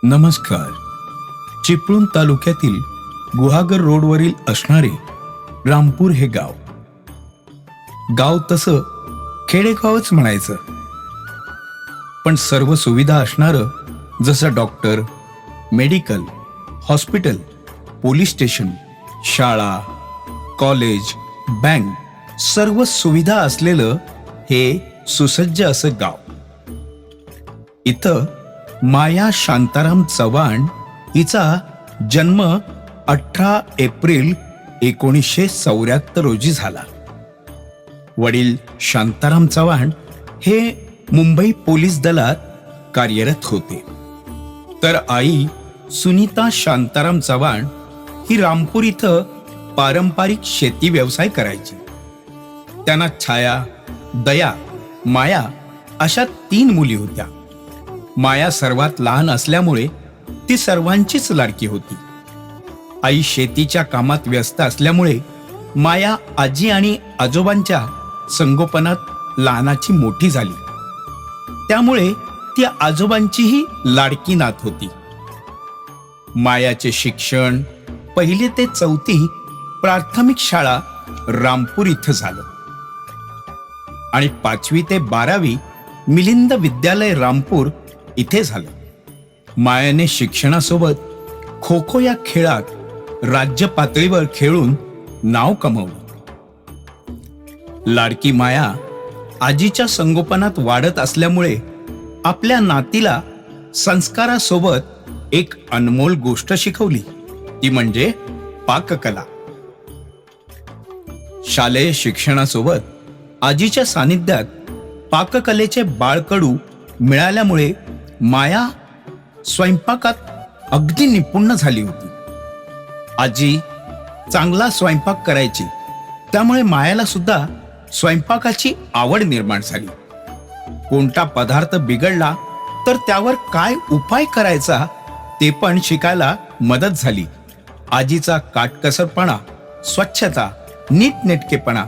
नमस्कार. चिपळूण तालुक्यातील गुहागर रोडवरील असणारे रामपूर हे गाव तसं खेडेगावच म्हणायचं, पण सर्व सुविधा असणारं, जसं doctor, medical, hospital, police station, शाळा, कॉलेज, बँक सर्व सुविधा असलेलं हे सुसज्ज असं गाव. इथं माया शांताराम चव्हाण हिचा जन्म 18 एप्रिल 1974 रोजी झाला. वडील शांताराम चव्हाण हे मुंबई पोलीस दलात कार्यरत होते, तर आई सुनीता शांताराम चव्हाण ही रामपूर इथं पारंपरिक शेती व्यवसाय करायची. त्यांना छाया, दया, माया अशा 3 मुली होत्या. माया सर्वात लहान असल्यामुळे ती सर्वांचीच लाडकी होती. आई शेतीच्या कामात व्यस्त असल्यामुळे माया आजी आणि आजोबांच्या संगोपनात लहानाची मोठी झाली. त्यामुळे ती आजोबांचीही लाडकी नात होती. मायाचे शिक्षण 1ली ते 4थी प्राथमिक शाळा रामपूर इथं झालं आणि 5वी ते 12वी मिलिंद विद्यालय रामपूर इथे झालं. मायाने शिक्षणासोबत खो खो या खेळात राज्य पातळीवर खेळून नाव कमवलं. लाडकी माया आजीच्या संगोपनात वाढत असल्यामुळे आपल्या नातीला संस्कारासोबत एक अनमोल गोष्ट शिकवली, ती म्हणजे पाककला. शालेय शिक्षणासोबत आजीच्या सानिध्यात पाककलेचे बाळकडू मिळाल्यामुळे माया स्वयंपाकात अगदी निपुण झाली होती. आजी चांगला स्वयंपाक करायची, त्यामुळे मायाला सुद्धा स्वयंपाकाची आवड निर्माण झाली. कोणता पदार्थ बिघडला तर त्यावर काय उपाय करायचा ते पण शिकायला मदत झाली. आजीचा काटकसरपणा, स्वच्छता, नीटनेटकेपणा,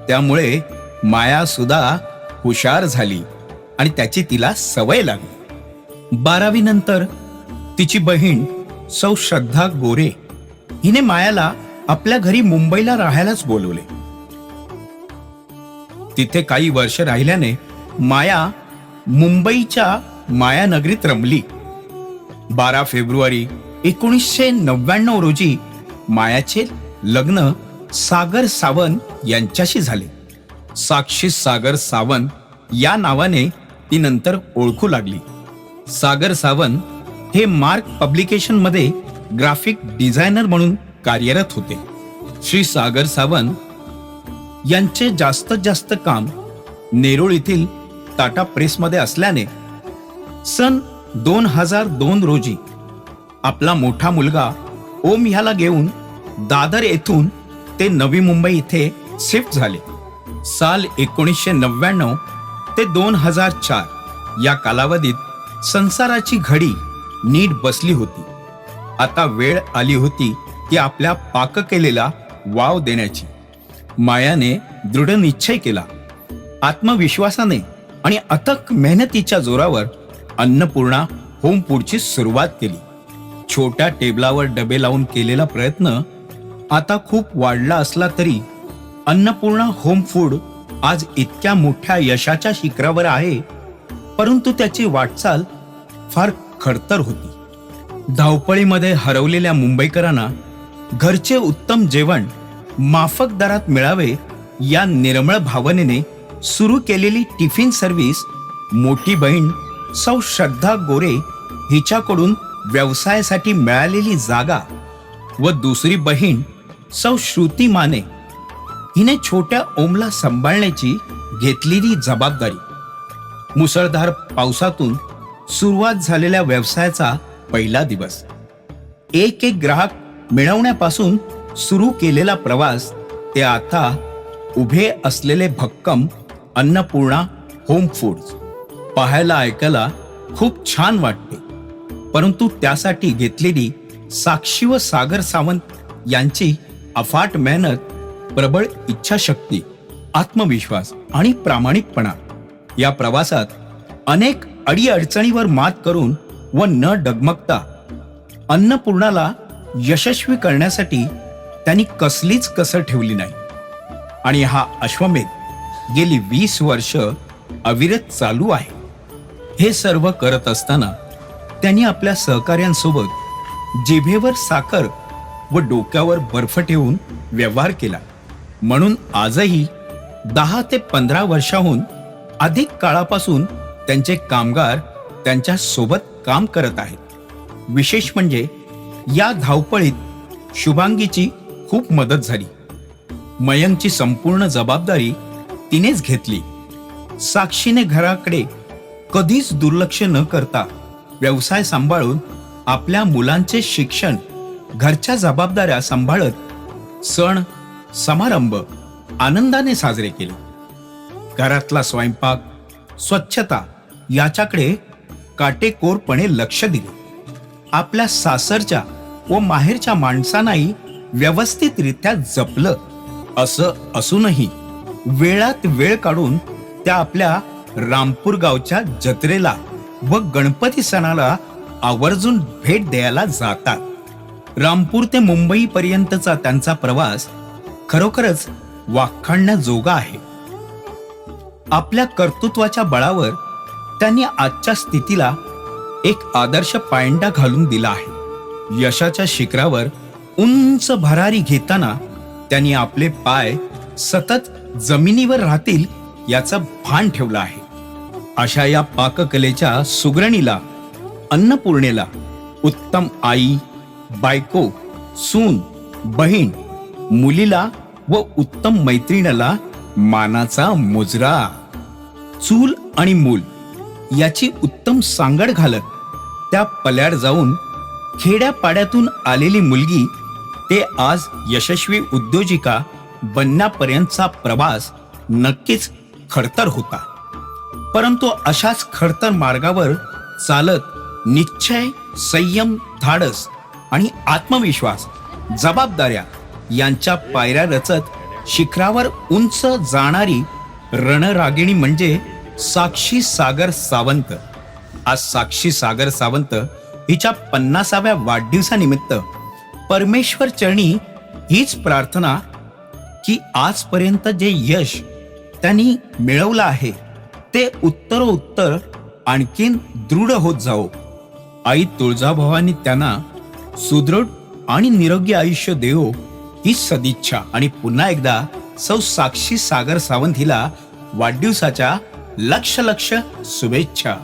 त्यामुळे माया सुद्धा हुशार झाली आणि त्याची तिला सवय लागली. 12वी नंतर तिची बहीण सौ श्रद्धा गोरे हिने मायाला आपल्या घरी मुंबईला राहायलाच बोलवले. तिथे काही वर्ष राहिल्याने माया मुंबईच्या मायानगरीत रमली. 12 फेब्रुवारी 1999 रोजी मायाचे लग्न सागर सावंत यांच्याशी झाले. साक्षी सागर सावंत या नावाने ती नंतर ओळखू लागली. सागर सावंत हे मार्क पब्लिकेशन मध्ये ग्राफिक डिझायनर म्हणून कार्यरत होते. श्री सागर सावंत यांचे जास्तीत जास्त काम नेरूळ येथील टाटा प्रेसमध्ये असल्याने सन 2002 रोजी आपला मोठा मुलगा ओम ह्याला घेऊन दादर येथून ते नवी मुंबई इथे शिफ्ट झाले. साल 1999 ते 2004 या कालावधीत संसाराची घडी नीट बसली होती. आता वेळ आली होती ती आपल्या पाककलेला वाव देण्याची. मायाने दृढ निश्चय केला. आत्मविश्वासाने आणि अथक मेहनतीच्या जोरावर अन्नपूर्णा होम फूडची सुरुवात केली. छोट्या टेबलावर डबे लावून केलेला प्रयत्न आता खूप वाढला असला तरी अन्नपूर्णा होम फूड आज इतक्या मोठ्या यशाच्या शिखरावर आहे, परंतु त्याची वाटचाल फार खडतर होती. धावपळीमध्ये हरवलेल्या मुंबईकरांना घरचे उत्तम जेवण माफक दरात मिळावे या निर्मळ भावनेने सुरू केलेली टिफिन सर्व्हिस मोठी बहीण सौ श्रद्धा गोरे हिच्याकडून व्यवसायासाठी मिळालेली जागा व दुसरी बहीण सौ श्रुती माने हिने छोट्या ओमला सांभाळण्याची घेतलेली जबाबदारी. मुसळधार पावसातून सुरुवात झालेल्या व्यवसायाचा पहिला दिवस, एक एक ग्राहक मिळवण्यापासून सुरू केलेला प्रवास ते आता उभे असलेले भक्कम अन्नपूर्णा होम फूड्स पाहायला ऐकायला खूप छान वाटते. परंतु त्यासाठी घेतलेली साक्षी व सागर सावंत यांची अफाट मेहनत, प्रबळ इच्छाशक्ती, आत्मविश्वास आणि प्रामाणिकपणा या प्रवासात अनेक अडीअडचणीवर मात करून व न डगमगता अन्नपूर्णाला यशस्वी करण्यासाठी त्यांनी कसलीच कसर ठेवली नाही. आणि हा अश्वमेध गेली 20 वर्ष अविरत चालू आहे. हे सर्व करत असताना त्यांनी आपल्या सहकार्यांसोबत जिभेवर साखर व डोक्यावर बर्फ ठेवून व्यवहार केला. म्हणून आजही 10 ते 15 वर्षाहून अधिक काळापासून त्यांचे कामगार त्यांच्या सोबत काम करत आहेत. विशेष म्हणजे या धावपळीत शुभांगीची खूप मदत झाली. मयंकची संपूर्ण जबाबदारी तिनेच घेतली. साक्षीने घराकडे कधीच दुर्लक्ष न करता व्यवसाय सांभाळून आपल्या मुलांचे शिक्षण, घरच्या जबाबदाऱ्या सांभाळत सण समारंभ आनंदाने साजरे केले. घरातला स्वयंपाक, स्वच्छता याच्याकडे काटेकोरपणे लक्ष दिले. आपल्या सासरच्या व माहेरच्या माणसांनाही व्यवस्थितरित्या जपलं. असं असूनही वेळात वेळ काढून त्या आपल्या रामपूर गावच्या जत्रेला व गणपती सणाला आवर्जून भेट द्यायला जातात. रामपूर ते मुंबई पर्यंतचा त्यांचा प्रवास खरोखरच वाखाणण्याजोगा आहे. आपल्या कर्तृत्वाच्या बळावर त्यांनी आजच्या स्थितीला एक आदर्श पायंडा घालून दिला आहे. यशाच्या शिखरावर उंच भरारी घेताना त्यांनी आपले पाय सतत जमिनीवर राहतील याचं भान ठेवलं आहे. अशा या पाककलेच्या सुगरणीला, अन्नपूर्णेला उत्तम आई, बायको, सून, बहीण, मुलीला व उत्तम मैत्रिणीला मानाचा मुजरा. चूल आणि मूल याची उत्तम सांगड घालत त्या पल्याड जाऊन खेड्यापाड्यातून आलेली मुलगी ते आज यशस्वी उद्योजिका बनण्यापर्यंतचा प्रवास नक्कीच खडतर होता. परंतु अशाच खडतर मार्गावर चालत निश्चय, संयम, धाडस आणि आत्मविश्वास, जबाबदाऱ्या यांच्या पायऱ्या रचत शिखरावर उंच जाणारी रणरागिणी म्हणजे साक्षी सागर सावंत. आज साक्षी सागर सावंत हिच्या 50व्या वाढदिवसानिमित्त परमेश्वर चरणी हीच प्रार्थना की आजपर्यंत जे यश त्यांनी मिळवलं आहे ते उत्तरोत्तर आणखीन दृढ होत जावो. आई तुळजाभवानी त्यांना सुदृढ आणि निरोगी आयुष्य देवो ही सदिच्छा. आणि पुन्हा एकदा सौ साक्षी सागर सावंत हिला वाढदिवसाच्या लक्ष शुभेच्छा.